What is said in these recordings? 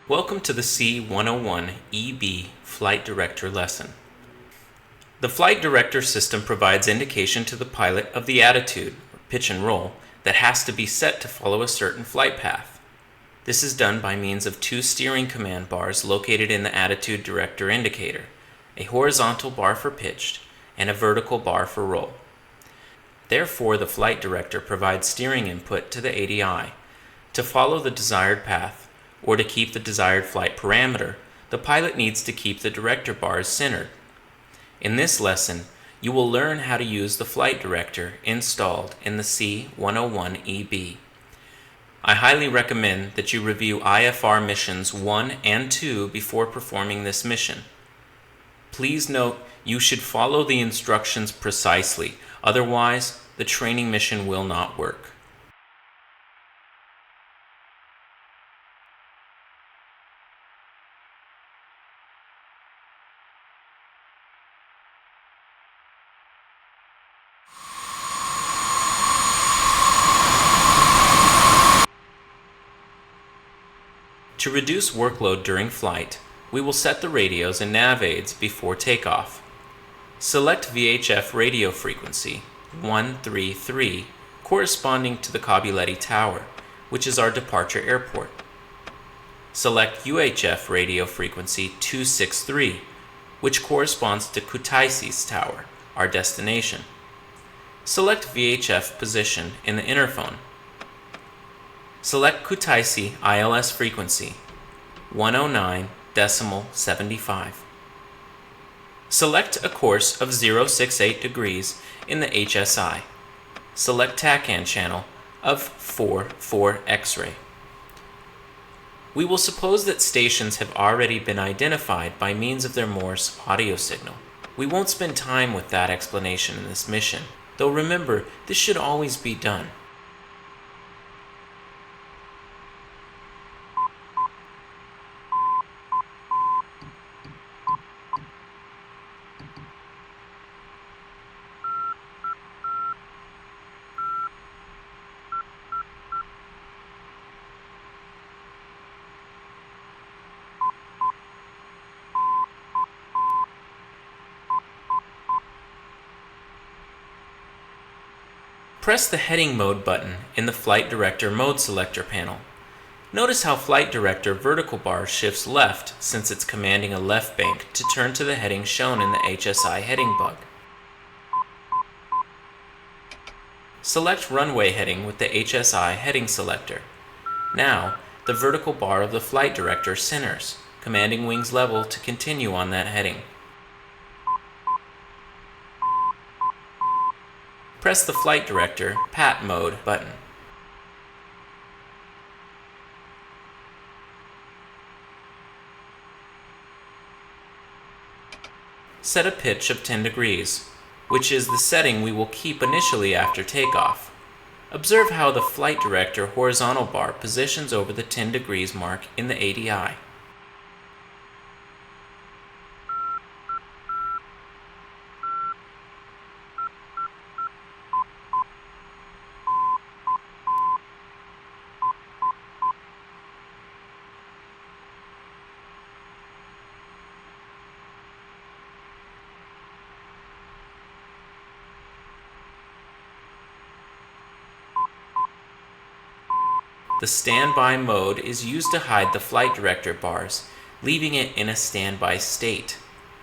Welcome to the C101EB Flight Director lesson. The Flight Director system provides indication to the pilot of the attitude, or pitch and roll, that has to be set to follow a certain flight path. This is done by means of two steering command bars located in the Attitude Director indicator, a horizontal bar for pitched and a vertical bar for roll. Therefore, the Flight Director provides steering input to the ADI. To follow the desired path, or to keep the desired flight parameter, the pilot needs to keep the director bars centered. In this lesson, you will learn how to use the Flight Director installed in the C101EB. I highly recommend that you review IFR missions 1 and 2 before performing this mission. Please note you should follow the instructions precisely, otherwise the training mission will not work. To reduce workload during flight, we will set the radios and nav aids before takeoff. Select VHF radio frequency 133 corresponding to the Kabyletti Tower, which is our departure airport. Select UHF radio frequency 263, which corresponds to Kutaisi's Tower, our destination. Select VHF position in the interphone. Select Kutaisi ILS frequency 109.75. Select a course of 068 degrees in the HSI. Select TACAN channel of 4 X-ray. We will suppose that stations have already been identified by means of their Morse audio signal. We won't spend time with that explanation in this mission, though remember, this should always be done. Press the Heading Mode button in the Flight Director Mode Selector panel. Notice how Flight Director vertical bar shifts left since it's commanding a left bank to turn to the heading shown in the HSI heading bug. Select Runway Heading with the HSI heading selector. Now, the vertical bar of the Flight Director centers, commanding wings level to continue on that heading. Press the Flight Director Pat Mode button. Set a pitch of 10 degrees, which is the setting we will keep initially after takeoff. Observe how the Flight Director horizontal bar positions over the 10 degrees mark in the ADI. The standby mode is used to hide the Flight Director bars, leaving it in a standby state.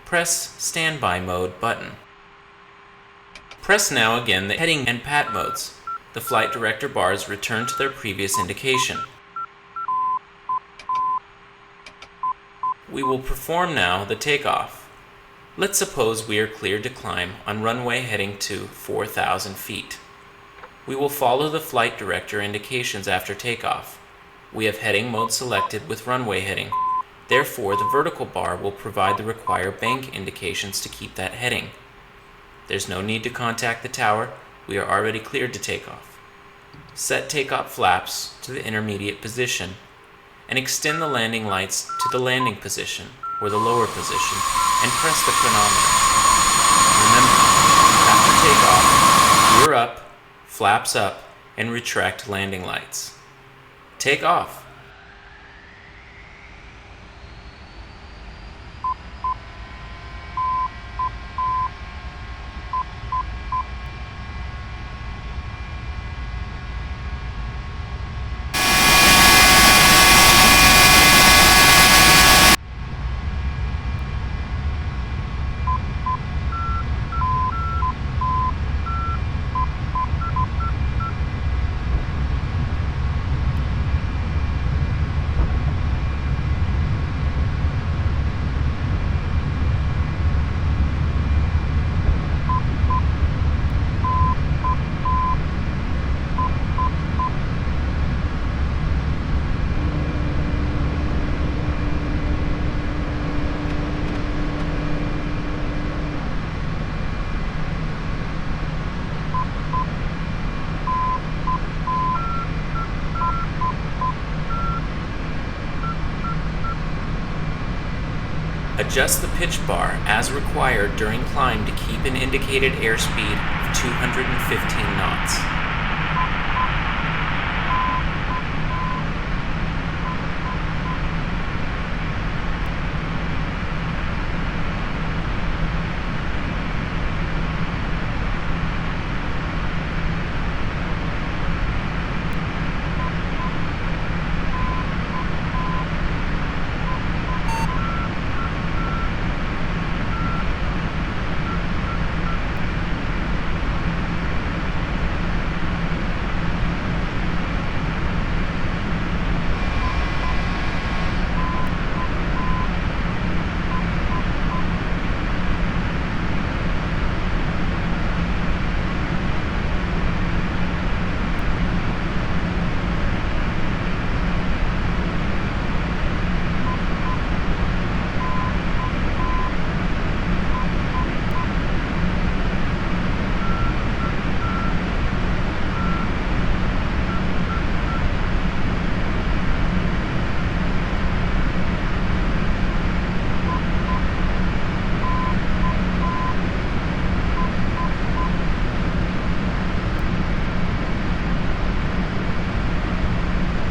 Press Standby Mode button. Press now again the Heading and Pat modes. The Flight Director bars return to their previous indication. We will perform now the takeoff. Let's suppose we are cleared to climb on runway heading to 4,000 feet. We will follow the Flight Director indications after takeoff. We have heading mode selected with runway heading. Therefore, the vertical bar will provide the required bank indications to keep that heading. There's no need to contact the tower. We are already cleared to take off. Set takeoff flaps to the intermediate position and extend the landing lights to the landing position or the lower position and press the chronometer. Remember, after takeoff, gear up, flaps up, and retract landing lights. Take off. Adjust the pitch bar as required during climb to keep an indicated airspeed of 215 knots.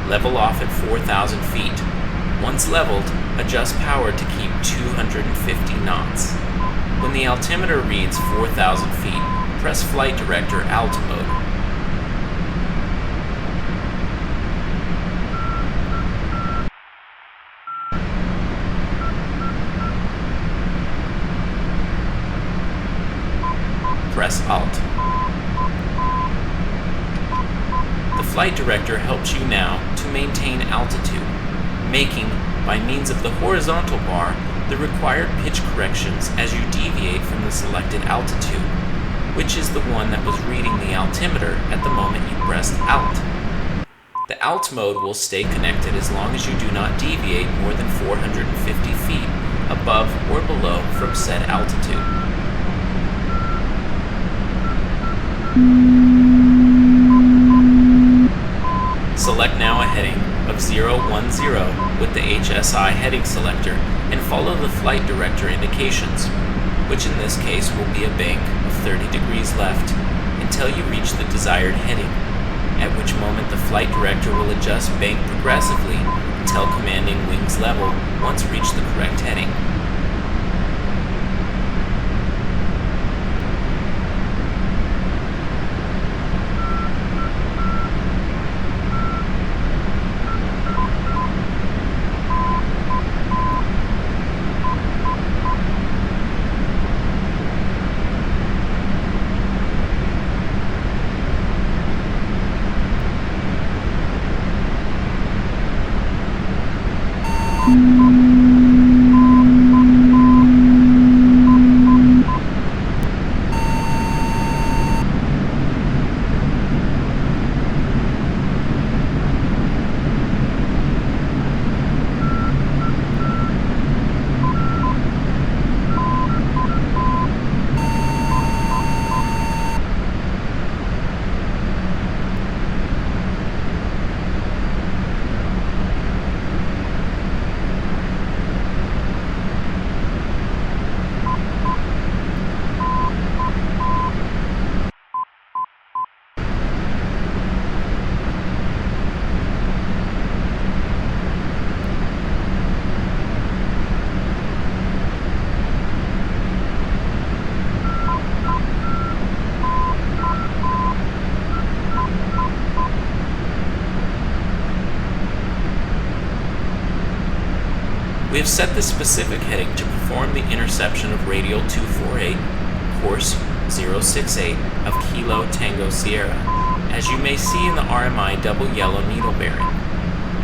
Level off at 4,000 feet. Once leveled, adjust power to keep 250 knots. When the altimeter reads 4,000 feet, press Flight Director Alt mode. Press Alt. The Flight Director helps you now to maintain altitude, making, by means of the horizontal bar, the required pitch corrections as you deviate from the selected altitude, which is the one that was reading the altimeter at the moment you pressed Alt. The Alt mode will stay connected as long as you do not deviate more than 450 feet above or below from said altitude. Select now a heading of 010 with the HSI heading selector and follow the Flight Director indications, which in this case will be a bank of 30 degrees left, until you reach the desired heading, at which moment the Flight Director will adjust bank progressively until commanding wings level once reach the correct heading. We have set the specific heading to perform the interception of radial 248, course 068 of Kilo Tango Sierra, as you may see in the RMI double yellow needle bearing.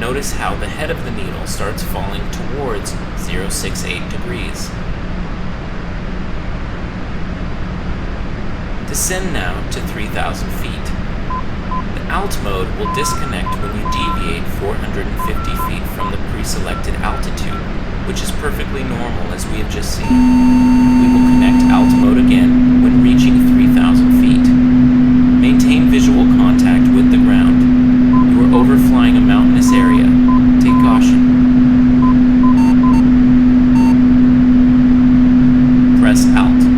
Notice how the head of the needle starts falling towards 068 degrees. Descend now to 3,000 feet. The Alt mode will disconnect when you deviate 450 feet from the pre-selected altitude, which is perfectly normal as we have just seen. We will connect Alt mode again when reaching 3,000 feet. Maintain visual contact with the ground. You are overflying a mountainous area. Take caution. press Alt.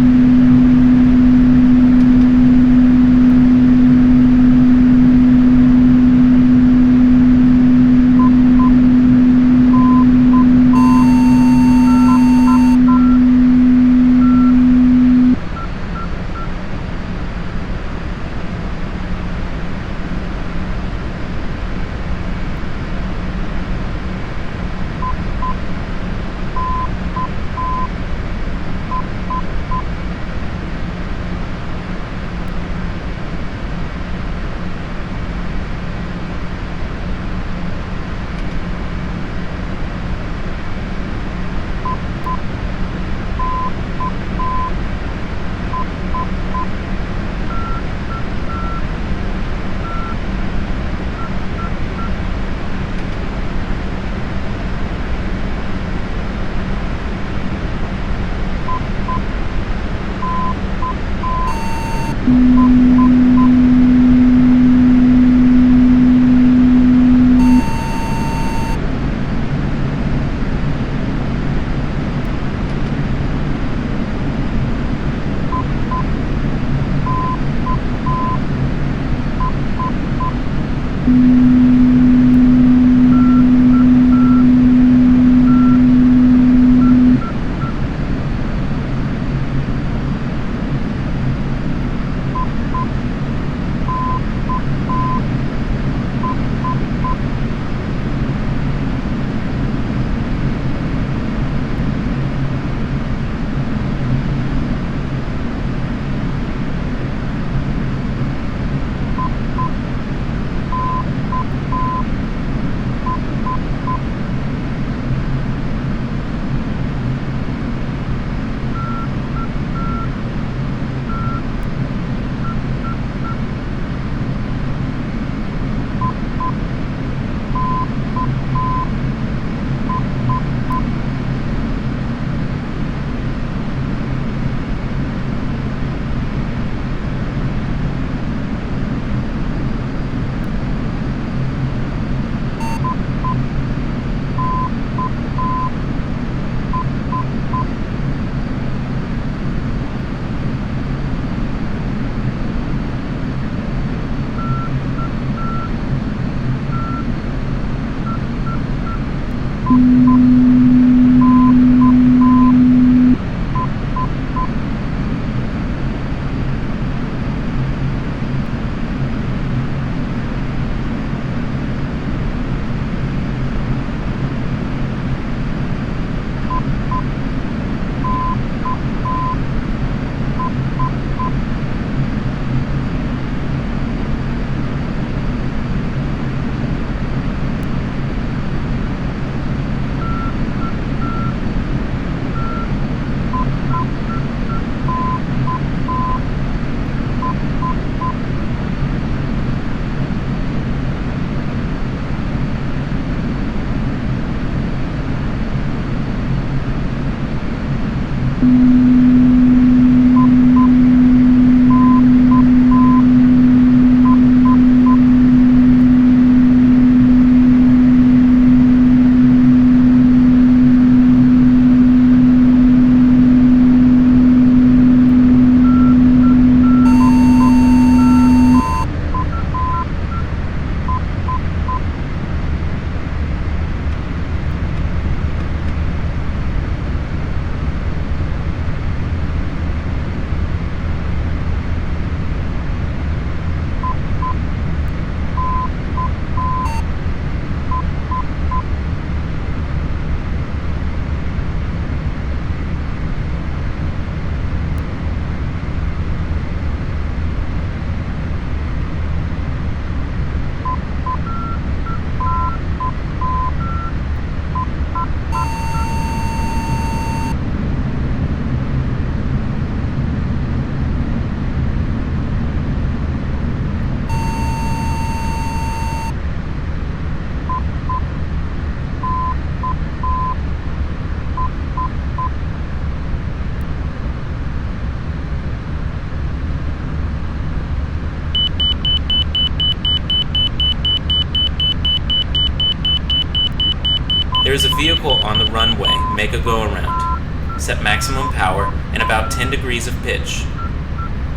There is a vehicle on the runway. Make a go around. Set maximum power and about 10 degrees of pitch.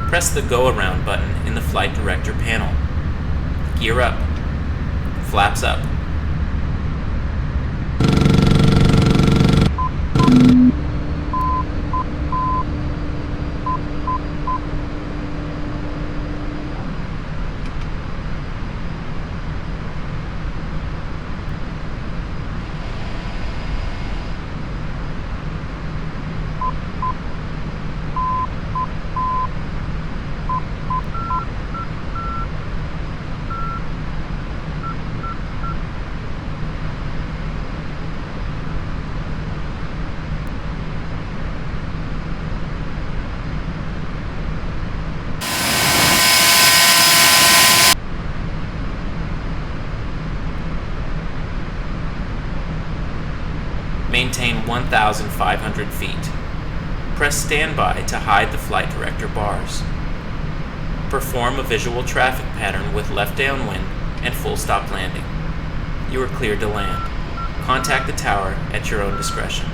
Press the Go Around button in the Flight Director panel. Gear up. Flaps up. Maintain 1,500 feet. Press Standby to hide the Flight Director bars. Perform a visual traffic pattern with left downwind and full stop landing. You are cleared to land. Contact the tower at your own discretion.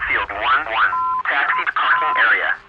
Field 1-1. Taxi to parking area.